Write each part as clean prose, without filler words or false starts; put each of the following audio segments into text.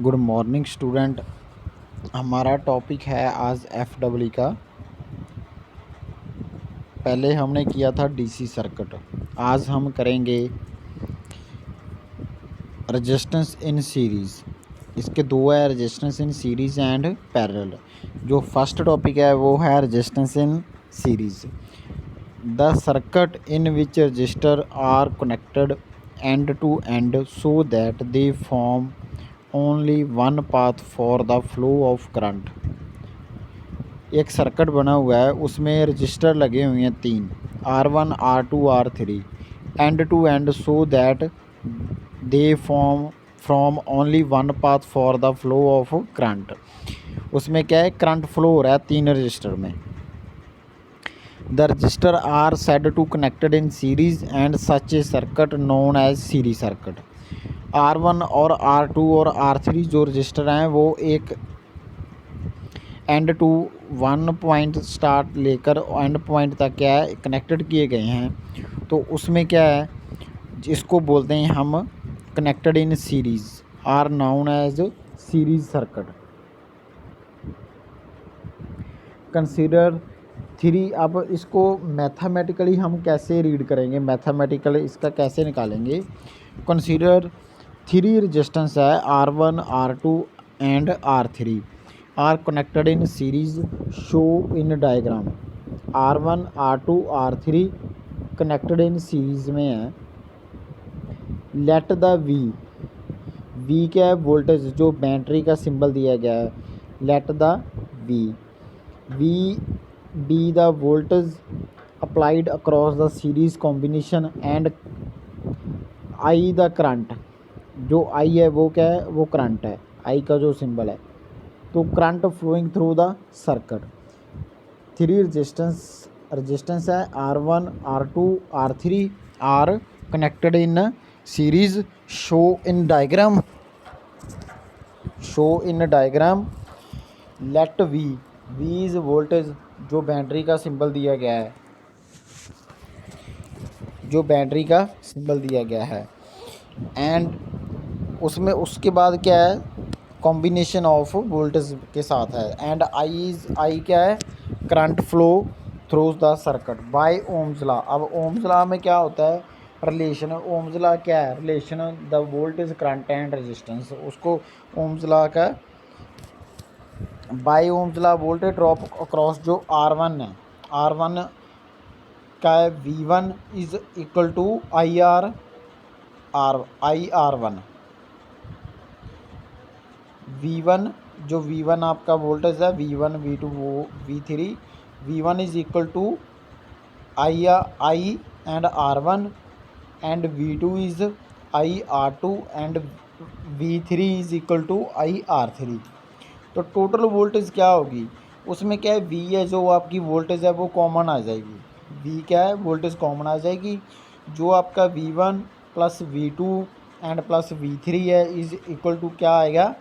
Good morning student. हमारा topic है आज एफ का। पहले हमने किया था डीसी सर्किट, आज हम करेंगे रेजिस्टेंस इन सीरीज़। इसके दो है, resistance in series and parallel. जो फर्स्ट टॉपिक है वो है resistance in series. The circuit in which resistor are connected end to end so that they form only one path for the flow of current. एक circuit बना हुआ है, उसमें register लगे हुए हैं 3, R1 R2 R3 end to end so that they form from only one path for the flow of current. उसमें क्या है, करंट फ्लो हो रहा है 3 रजिस्टर में। The resistor are said to connected in series and such a circuit known as series circuit. R1 और R2 और R3 जो रजिस्टर हैं वो एक end to one point start लेकर एंड पॉइंट तक क्या है कनेक्टेड किए गए हैं। तो उसमें क्या है, इसको बोलते हैं हम connected in series, are known as series circuit. Consider 3। अब इसको मैथमेटिकली हम कैसे रीड करेंगे, मैथमेटिकली इसका कैसे निकालेंगे। कंसीडर 3 रजिस्टेंस है, R1 R2 and R3 are connected in series show in diagram. R1 R2 R3 connected in series में है। लेट द वी क्या है, वोल्टेज जो बैटरी का सिंबल दिया गया है। Let the V be the voltage applied across the series combination and I the current. जो आई है वो क्या है, वो करंट है, आई का जो सिंबल है। तो current flowing through the circuit. 3 resistance है, R1 R2 R3 are connected in series show in diagram. Let V is voltage जो बैटरी का सिंबल दिया गया है, एंड उसमें उसके बाद क्या है, कॉम्बिनेशन ऑफ वोल्टेज के साथ है। एंड आई क्या है, current flow through the circuit by Ohm's law. अब ओम्स लॉ में क्या होता है, रिलेशन। ओम्स लॉ क्या है, relation the voltage current and resistance. उसको ओम्स लॉ का by Ohm's law voltage drop across जो R1 है, R1 का है V1 is equal to IR IR1। V1 जो V1 आपका वोल्टेज है, V1 V2 V3, V1 is equal to I and R1 and V2 is IR2 and V3 is equal to IR3। तो total voltage क्या होगी, उसमें क्या है, V है जो आपकी वोल्टेज है वो कॉमन आ जाएगी। V क्या है, वोल्टेज कॉमन आ जाएगी। जो आपका V1 plus V2 and plus V3 है इज इक्वल टू क्या आएगा,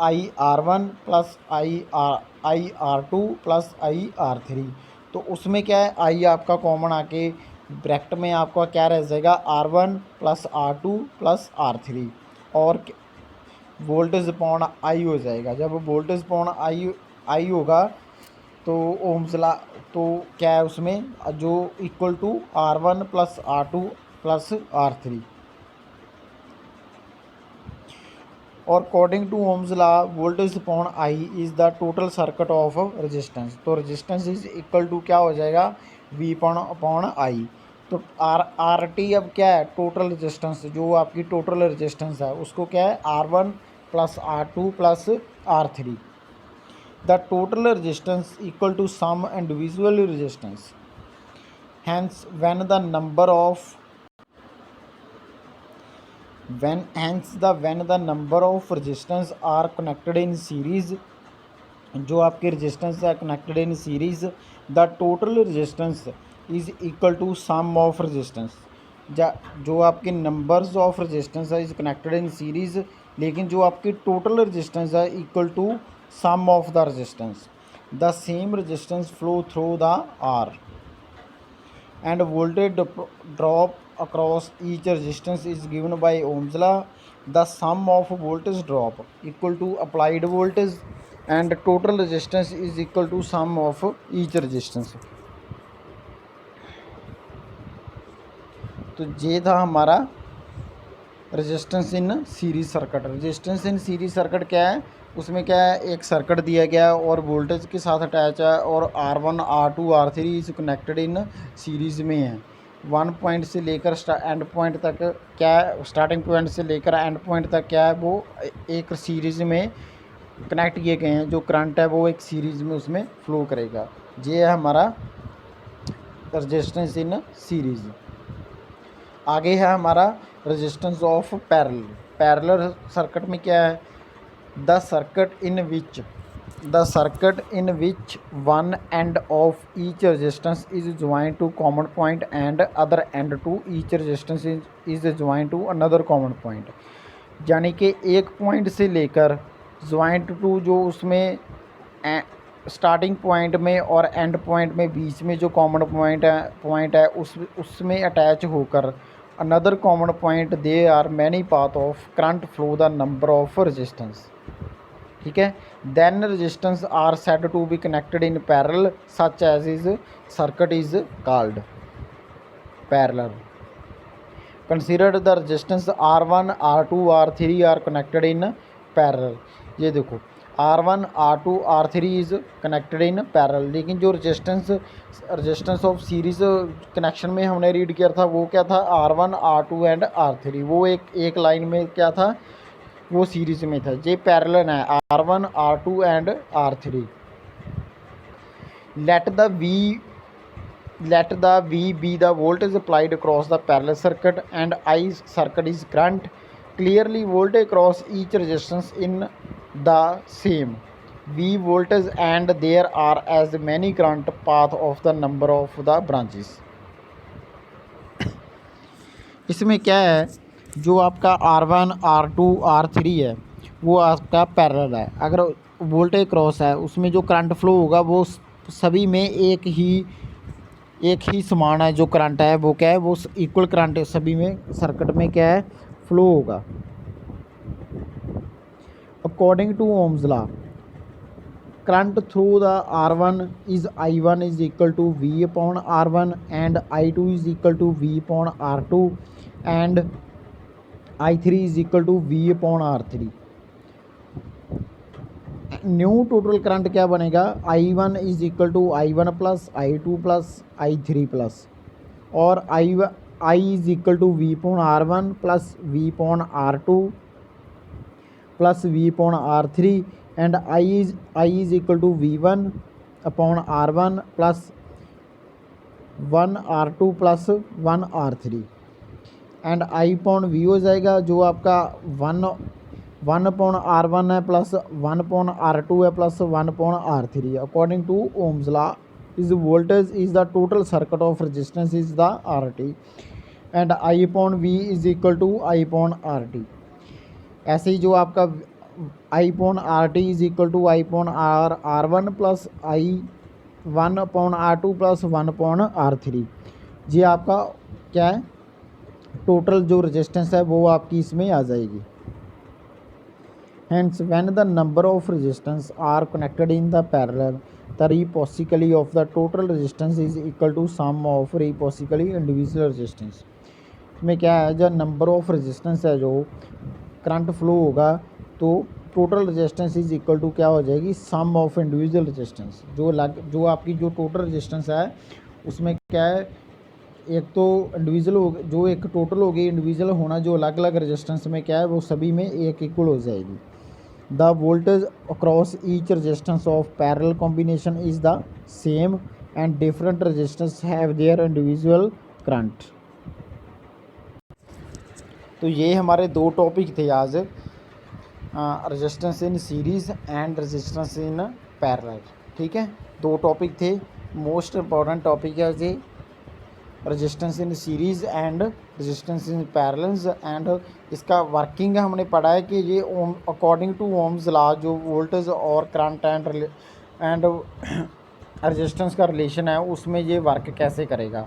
IR1 plus IR2 plus IR3। तो उसमें क्या है, आई आपका कॉमन आके ब्रैकेट में आपका क्या रह जाएगा, R1 plus R2 plus R3 और वोल्टेज अपॉन आई हो जाएगा। जब वोल्टेज अपॉन आई होगा तो ओम्स लॉ तो क्या है उसमें, जो equal to R1 plus R2 plus R3। और according to Ohm's law voltage upon I is the total circuit of resistance. तो रेजिस्टेंस इज इक्वल टू क्या हो जाएगा, V अपॉन आई। तो आर टी अब क्या है, टोटल रेजिस्टेंस, जो आपकी टोटल रेजिस्टेंस है उसको क्या है, R1 plus R2 plus R3। The total resistance equal to sum individual resistance. Hence when the number of resistance are connected in series. जो आपके रेजिस्टेंस है connected in series, the total resistance is equal to sum of resistance. जो आपके numbers of resistance है is connected in series, लेकिन जो आपकी total resistance है equal to sum of the resistance. The same resistance flow through the are and voltage drop across each resistance is given by Ohm's law. The sum of voltage drop equal to applied voltage and total resistance is equal to sum of each resistance. तो ये था हमारा resistance in series circuit. Resistance in series circuit क्या है, उसमें क्या है, एक सर्किट दिया गया है और वोल्टेज के साथ अटैच है और R1 R2 R3 is connected in series में है। वन पॉइंट से लेकर एंड पॉइंट तक क्या है, स्टार्टिंग पॉइंट से लेकर एंड पॉइंट तक क्या है, वो एक सीरीज़ में कनेक्ट किए गए हैं। जो करंट है वो एक सीरीज़ में उसमें फ्लो करेगा। ये है हमारा रेजिस्टेंस इन सीरीज़। आगे है हमारा resistance of parallel. Parallel circuit में क्या है, the circuit in which one end of each resistance is joint to common point and other end to each resistance is joint to another common point. यानी कि एक point से लेकर joint to जो उसमें स्टार्टिंग पॉइंट में और and point में बीच में जो कॉमन पॉइंट है उसमें अटैच होकर another common point, they are many path of current flow the number of resistance. ठीक है, then resistance are said to be connected in parallel such as is circuit is called parallel. Consider the resistance R1 R2 R3 are connected in parallel. ये देखो R1 R2 R3 is connected in parallel, लेकिन जो resistance of series connection में हमने read किया था वो क्या था, R1 R2 एंड R3। वो एक लाइन में क्या था, वो सीरीज़ में था। ये पैरेलल है R1 R2 and R3। Let the V be the voltage applied across the parallel circuit and I circuit is current. Clearly voltage across each resistance in the same V voltage and there are as many current path of the number of the branches. इसमें क्या है, जो आपका R1 R2 R3 है वो आपका parallel है। अगर वोल्टेज क्रॉस है उसमें जो करंट फ्लो होगा वो सभी में एक ही समान है। जो करंट है वो क्या है, वो इक्वल करंट सभी में सर्किट में क्या है, फ्लो होगा। According to Ohm's law current through the R1 is I1 is equal to V upon R1 and I2 is equal to V upon R2 and I3 is equal to V upon R3। New total current क्या बनेगा, I1 is equal to I1 plus I2 plus I3 plus, और I is equal to V upon R1 plus V upon R2 plus V upon R3 and I is equal to V1 upon R1 plus 1 R2 plus 1 R3 and I upon V हो जाएगा जो आपका 1 upon R1 है plus 1 upon R2 है plus 1 upon R3। According to Ohm's law is voltage is the total circuit of resistance is the RT and I upon V is equal to I upon RT। ऐसे ही जो आपका I upon RT is equal to I upon R1 plus I 1 upon R2 plus 1 upon R3। ये आपका क्या है, total जो resistance है वो आपकी इसमें आ जाएगी। Hence, when the number of resistance are connected in the parallel, the reciprocity of the total resistance is equal to sum of reciprocally individual resistance। इसमें क्या है, जब नंबर ऑफ रेजिस्टेंस है जो करंट फ्लो होगा तो total resistance is equal to क्या हो जाएगी, सम ऑफ इंडिविजुअल रेजिस्टेंस। जो आपकी जो टोटल रेजिस्टेंस है उसमें क्या है, एक तो इंडिविजुअल हो, जो एक टोटल होगी इंडिविजुअल होना, जो अलग अलग रेजिस्टेंस में क्या है वो सभी में एक इक्वल हो जाएगी। The voltage across each resistance of parallel combination is the same and different resistors have their individual current। तो ये हमारे दो टॉपिक थे आज, resistance in series and resistance in parallel. ठीक है, दो टॉपिक थे। मोस्ट इम्पॉर्टेंट टॉपिक है ये resistance in series and resistance in parallels and इसका वर्किंग हमने पढ़ा है कि ये अकॉर्डिंग टू ओम्स लॉ जो वोल्टेज और करंट एंड रेजिस्टेंस का रिलेशन है उसमें ये वर्क कैसे करेगा,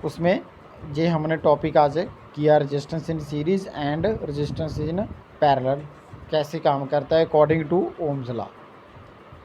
उसमें ये हमने टॉपिक आज किया resistance in series and resistance in parallel कैसे काम करता है अकॉर्डिंग टू ओम्स लॉ।